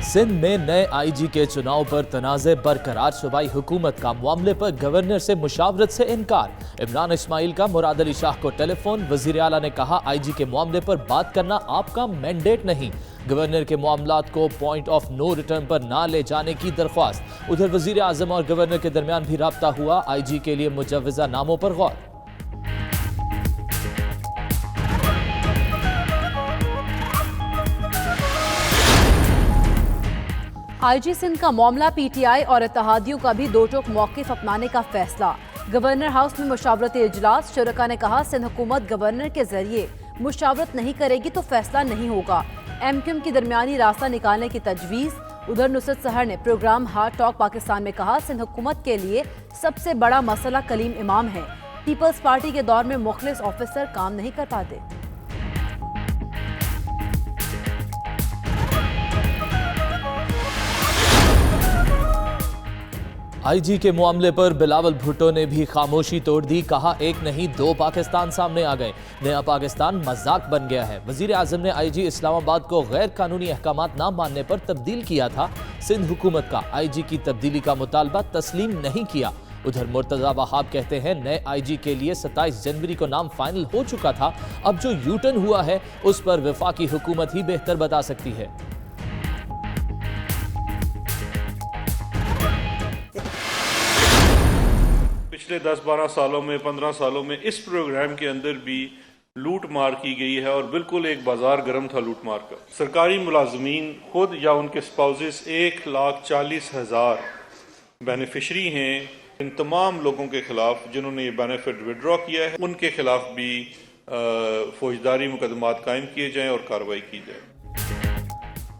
सिंध में नए आईजी के चुनाव पर तनाज़े बरकरार। सूबाई हुकूमत का मामले पर गवर्नर से मुशावरत से इनकार। इमरान इस्माइल का मुराद अली शाह को टेलीफोन। वज़ीर आला ने कहा आईजी के मामले पर बात करना आपका मैंडेट नहीं। गवर्नर के मामलात को पॉइंट ऑफ नो रिटर्न पर ना ले जाने की दरख्वास्त। उधर वज़ीर आज़म और गवर्नर के दरमियान भी राब्ता हुआ। आईजी के लिए मुजव्वज़ा नामों पर गौर। आईजी सिंध का मामला पीटीआई और इत्तेहादियों का भी दो टोक मौक़िफ़ अपनाने का फैसला। गवर्नर हाउस में मुशावरती इजलास। शुरका ने कहा सिंध हुकूमत गवर्नर के जरिए मुशावरत नहीं करेगी तो फैसला नहीं होगा। एमक्यूएम की दरमियानी रास्ता निकालने की तजवीज़। उधर नुसरत सहर ने प्रोग्राम हार्ट टॉक पाकिस्तान में कहा सिंध हुकूमत के लिए सबसे बड़ा मसला कलीम इमाम है। पीपल्स पार्टी के दौर में मुखलिस ऑफिसर काम नहीं कर पाते। आईजी के मामले पर बिलावल भुट्टो ने भी खामोशी तोड़ दी। कहा एक नहीं दो पाकिस्तान सामने आ गए। नया पाकिस्तान मजाक बन गया है। वजीर आजम ने आईजी इस्लामाबाद को गैर कानूनी अहकामात ना मानने पर तब्दील किया था। सिंध हुकूमत का आईजी की तब्दीली का मुतालबा तस्लीम नहीं किया। उधर मुर्तजा वहाब कहते हैं नए आईजी के लिए 27 जनवरी को नाम फाइनल हो चुका था। अब जो यूटर्न हुआ है उस पर वफाकी हुकूमत ही बेहतर बता सकती है। पिछले 10-12 सालों में 15 सालों में इस प्रोग्राम के अंदर भी लूट मार की गई है और बिल्कुल एक बाजार गर्म था लूट मार का। सरकारी मुलाजमीन खुद या उनके स्पाउसेस 1,40,000 बेनिफिशरी हैं। इन तमाम लोगों के खिलाफ जिन्होंने ये बेनिफिट विड्रॉ किया है उनके खिलाफ भी फौजदारी मुकदमात कायम किए जाएं और कार्रवाई की जाए।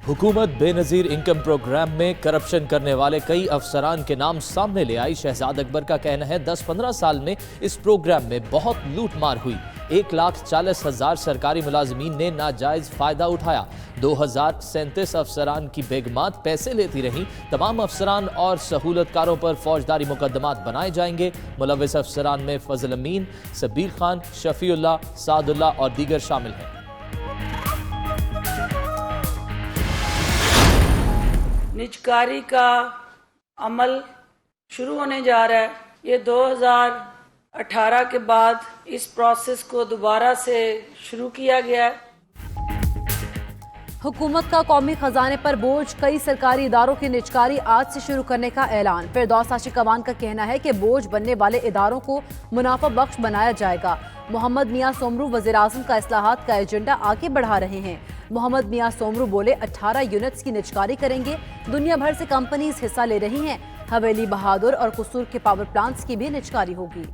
हुकूमत बेनजीर इनकम प्रोग्राम में करप्शन करने वाले कई अफसरान के नाम सामने ले आई। शहजाद अकबर का कहना है 10-15 साल में इस प्रोग्राम में बहुत लूट मार हुई। 1,40,000 सरकारी मुलाजमीन ने नाजायज फायदा उठाया। 2,037 अफसरान की बेगमात पैसे लेती रहीं। तमाम अफसरान और सहूलतकारों पर फौजदारी मुकदमात बनाए जाएंगे। मुलविस अफसरान में फजल अमीन, सबीर खान, शफीउल्लाह, सादुल्लाह और दीगर शामिल हैं। निजकारी का अमल शुरू होने जा रहा है। ये 2018 के बाद इस प्रोसेस को दोबारा से शुरू किया गया है। हुकूमत का कौमी खजाने पर बोझ। कई सरकारी इदारों की निजकारी आज से शुरू करने का ऐलान। फिरदौस आशिकवान का कहना है कि बोझ बनने वाले इदारों को मुनाफा बख्श बनाया जाएगा। मोहम्मद मियां सोमरू वज़ीर आज़म का इस्लाहात का एजेंडा आगे बढ़ा रहे हैं। मोहम्मद मियां सोमरू बोले 18 यूनिट्स की निजकारी करेंगे। दुनिया भर से कंपनीज हिस्सा ले रही हैं। हवेली, बहादुर और कुसूर के पावर प्लांट्स की भी निजकारी होगी।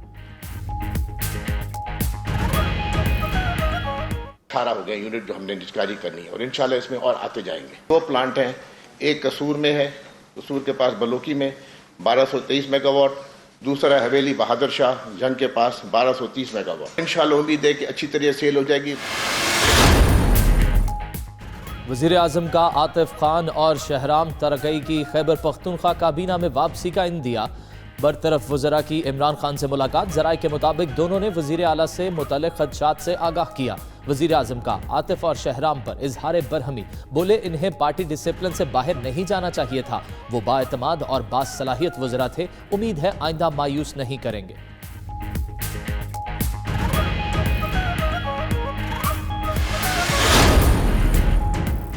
18 हो गए यूनिट जो हमने निजकारी करनी है और इंशाल्लाह इसमें और आते जाएंगे। 2 प्लांट हैं, एक कसूर में है, कसूर के पास बलोकी में 1223 मेगावाट, दूसरा हवेली बहादुर शाह जंग के पास 1230 मेगावाट। इंशाल्लाह उम्मीद है कि अच्छी तरह सेल हो जाएगी। वज़ीर आज़म का आतिफ खान और शहराम तरकई की खैबर पख्तूनख्वा काबीना में वापसी का इंदिया। बरतरफ वज़रा की इमरान खान से मुलाकात। ज़राए के मुताबिक दोनों ने वज़ीर आला से मुतल्लिक़ खदशात से आगाह किया। वज़ीर आज़म का आतिफ और शहराम पर इजहार बरहमी। बोले इन्हें पार्टी डिसिप्लिन से बाहर नहीं जाना चाहिए था। वो बाएतमाद और बासलाहियत वज़रा थे। उम्मीद है आइंदा मायूस नहीं करेंगे।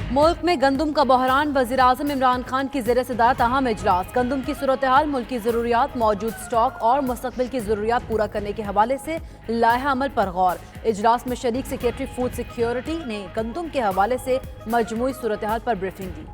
मुल्क में गंदम का बहरान। वज़ीर आज़म इमरान खान की ज़ेर सदारत अहम इजलास। गंदम की सूरत हाल, मुल्क की ज़रूरियात, मौजूद स्टॉक और मुस्तक़बिल की ज़रूरियात पूरा करने के हवाले से लाइहा अमल पर गौर। इजलास में शरीक सेक्रेटरी फूड सिक्योरिटी ने गंदम के हवाले से मजमूई सूरत हाल पर ब्रीफिंग दी।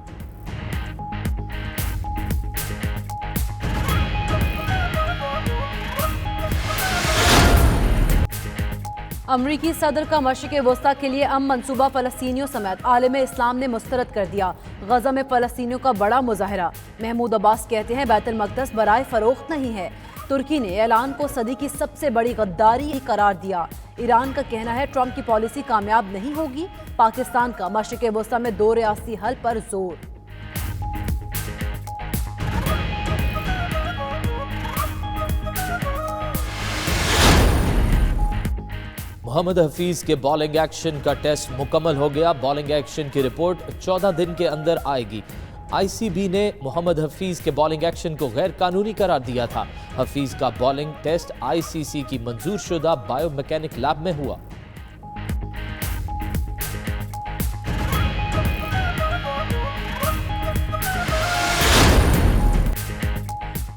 अमरीकी सदर का मशरिक़ वस्ता के लिए मंसूबा फ़लस्तीनियों समेत आलम इस्लाम ने मुस्तरद कर दिया। गज़ा में फ़लस्तीनियों का बड़ा मुजाहरा। महमूद अब्बास कहते हैं बैतुल मक़दस बराए फ़रोख्त नहीं है। तुर्की ने ऐलान को सदी की सबसे बड़ी गद्दारी करार दिया। ईरान का कहना है ट्रंप की पॉलिसी कामयाब नहीं होगी। पाकिस्तान का मशरिक़ वस्ता में 2 रियासती हल पर जोर। मोहम्मद हफीज के बॉलिंग एक्शन का टेस्ट मुकम्मल हो गया। बॉलिंग एक्शन की रिपोर्ट 14 दिन के अंदर आएगी। आईसीबी ने मोहम्मद हफीज के बॉलिंग एक्शन को गैर कानूनी करार दिया था। हफीज का बॉलिंग टेस्ट आईसीसी की मंजूर शुदा बायोमैकेनिक लैब में हुआ।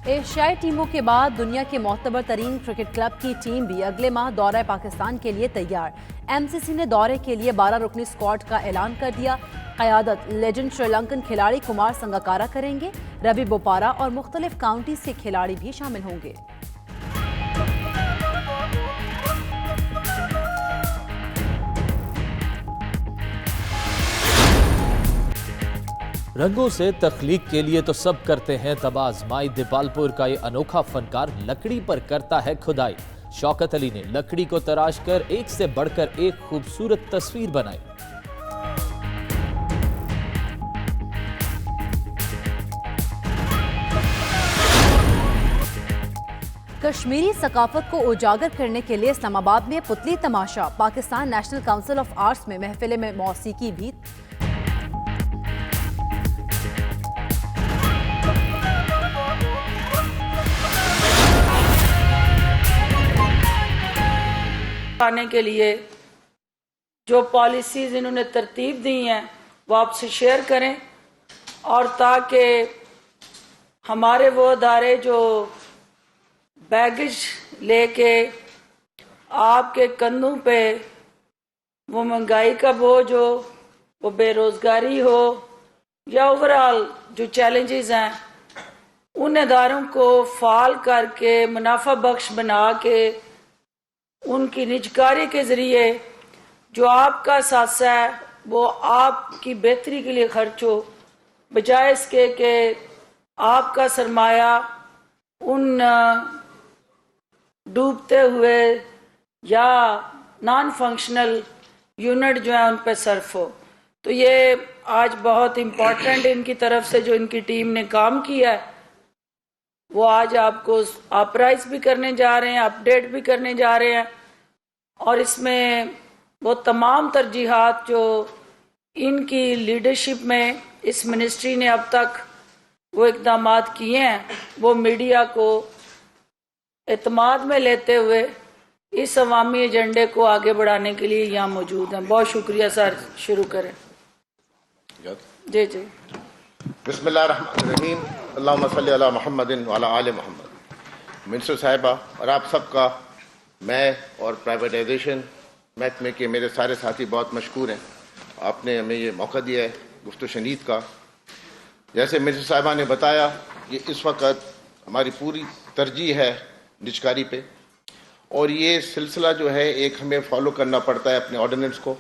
एशियाई टीमों के बाद दुनिया के मोतबर तरीन क्रिकेट क्लब की टीम भी अगले माह दौरे पाकिस्तान के लिए तैयार। एमसीसी ने दौरे के लिए 12 रुकनी स्क्वाड का ऐलान कर दिया। क़यादत लेजेंड श्रीलंकन खिलाड़ी कुमार संगकारा करेंगे। रवि बोपारा और मुख्तलिफ काउंटीज के खिलाड़ी भी शामिल होंगे। रंगों से तख्लीक के लिए तो सब करते हैं, तब आजमाई दीपालपुर का ये अनोखा फनकार लकड़ी पर करता है खुदाई। शौकत अली ने लकड़ी को तराश कर एक से बढ़कर एक खूबसूरत तस्वीर बनाई। कश्मीरी सकाफत को उजागर करने के लिए इस्लामाबाद में पुतली तमाशा। Pakistan national council of arts में महफिल में मौसीकी भी। आने के लिए जो पॉलिसीज इन्होंने तरतीब दी हैं वो आपसे शेयर करें, और ताकि हमारे वो अदारे जो बैगेज लेके आपके कंधों पे वो महंगाई का बोझ हो, वो बेरोजगारी हो, या ओवरऑल जो चैलेंजेस हैं, उन अदारों को फाल करके मुनाफा बख्श बना के उनकी निजकारी के ज़रिए जो आपका सासा है वो आपकी बेहतरी के लिए खर्च हो, बजाय इसके कि आपका सरमाया उन डूबते हुए या नॉन फंक्शनल यूनिट जो है उन पर सर्फ हो। तो ये आज बहुत इम्पोर्टेंट इनकी तरफ से जो इनकी टीम ने काम किया है वो आज आपको अपराइज भी करने जा रहे हैं, अपडेट भी करने जा रहे हैं, और इसमें वो तमाम तरजीहात जो इनकी लीडरशिप में इस मिनिस्ट्री ने अब तक वो इक़दामात किए हैं वो मीडिया को एतमाद में लेते हुए इस अवामी एजेंडे को आगे बढ़ाने के लिए यहाँ मौजूद हैं। बहुत शुक्रिया सर, शुरू करें। जी जी। बिस्मिल्लाहिर्रहमानिर्रहीम, अल्लाहुम्मा सल्ली अला मुहम्मदिन व अला आले मुहम्मद। मिनिस्टर साहिबा और आप सबका मैं और प्राइवेटाइजेशन महकमे के मेरे सारे साथी बहुत मशकूर हैं। आपने हमें ये मौका दिया है गुफ्तगू शनीद का। जैसे मिनिस्टर साहिबा ने बताया कि इस वक्त हमारी पूरी तरजीह है निजकारी पे, और ये सिलसिला जो है एक हमें फॉलो करना पड़ता है अपने ऑर्डिनेंस को,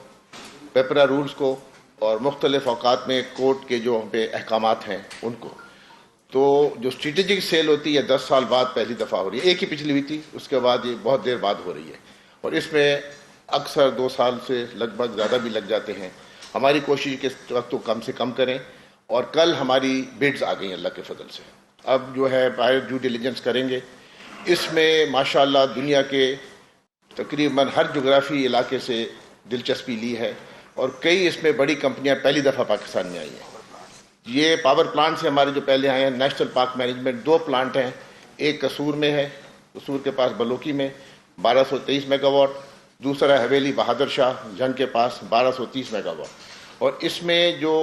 पेपरा रूल्स को, और मुख्तलिफ औकात में कोर्ट के जो हम पे अहकामात हैं उनको। तो जो स्ट्रेटेजिक सेल होती है 10 साल बाद पहली दफ़ा हो रही है, एक ही पिछली हुई थी, उसके बाद ये बहुत देर बाद हो रही है, और इसमें अक्सर 2 साल से लगभग ज़्यादा भी लग जाते हैं। हमारी कोशिश के वक्त तो कम से कम करें, और कल हमारी बिड्स आ गई अल्लाह के फजल से। अब जो है बायो ड्यू डिलिजेंस करेंगे। इसमें माशाल्लाह दुनिया के तकरीबन हर जोग्राफी इलाके से दिलचस्पी ली है, और कई इसमें बड़ी कंपनियां पहली दफ़ा पाकिस्तान में आई हैं। ये पावर प्लांट से हमारे जो पहले आए हैं, नेशनल पार्क मैनेजमेंट 2 प्लांट हैं, एक कसूर में है, कसूर के पास बलोकी में 1223 मेगावाट, दूसरा हवेली बहादुर शाह जंग के पास 1230 मेगावाट। और इसमें जो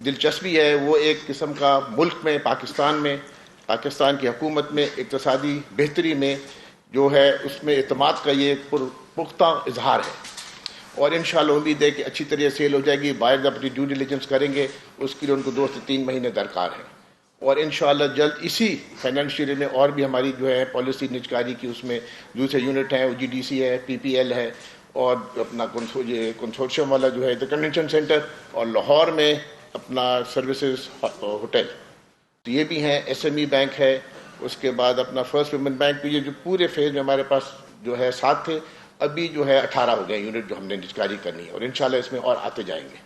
दिलचस्पी है वो एक किस्म का मुल्क में पाकिस्तान की हुकूमत में इक़्तिसादी बेहतरी में जो है उसमें एतमाद का ये पुख्ता इजहार है, और इंशाअल्लाह उम्मीद है कि अच्छी तरह सेल हो जाएगी। बायर अपनी ड्यू डिलिजेंस करेंगे, उसके लिए उनको 2 से 3 महीने दरकार है, और इंशाअल्लाह जल्द इसी फाइनेंशियल में और भी हमारी जो है पॉलिसी निजकारी की उसमें दूसरे यूनिट हैं, OGDC है, PPL है, और अपना कंसोर्शियम वाला जो है द कन्वेंशन सेंटर, और लाहौर में अपना सर्विसेज होटल, तो ये भी हैं। SME बैंक है, उसके बाद अपना फर्स्ट वुमेन बैंक। तो ये जो पूरे फेज में हमारे पास जो है 7 थे, अभी जो है 18 हो गए यूनिट जो हमने निजकारी करनी है, और इंशाल्लाह इसमें और आते जाएंगे।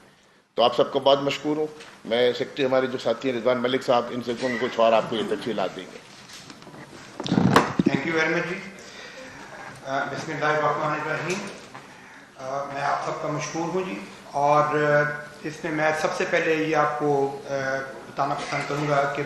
तो आप सबको बहुत मशकूर हूँ। मैं सेक्रेटरी हमारे जो साथी हैं रिजवान मलिक साहब, इनसे कुछ और आपको ये तफसीलात देंगे। थैंक यू वेरी मच जी। बिस्मिल्लाहिर्रहमानिर्रहीम। میں آپ سب کا مشکور ہوں جی، اور اس میں سب سے پہلے یہ آپ کو بتانا پسند کروں گا کہ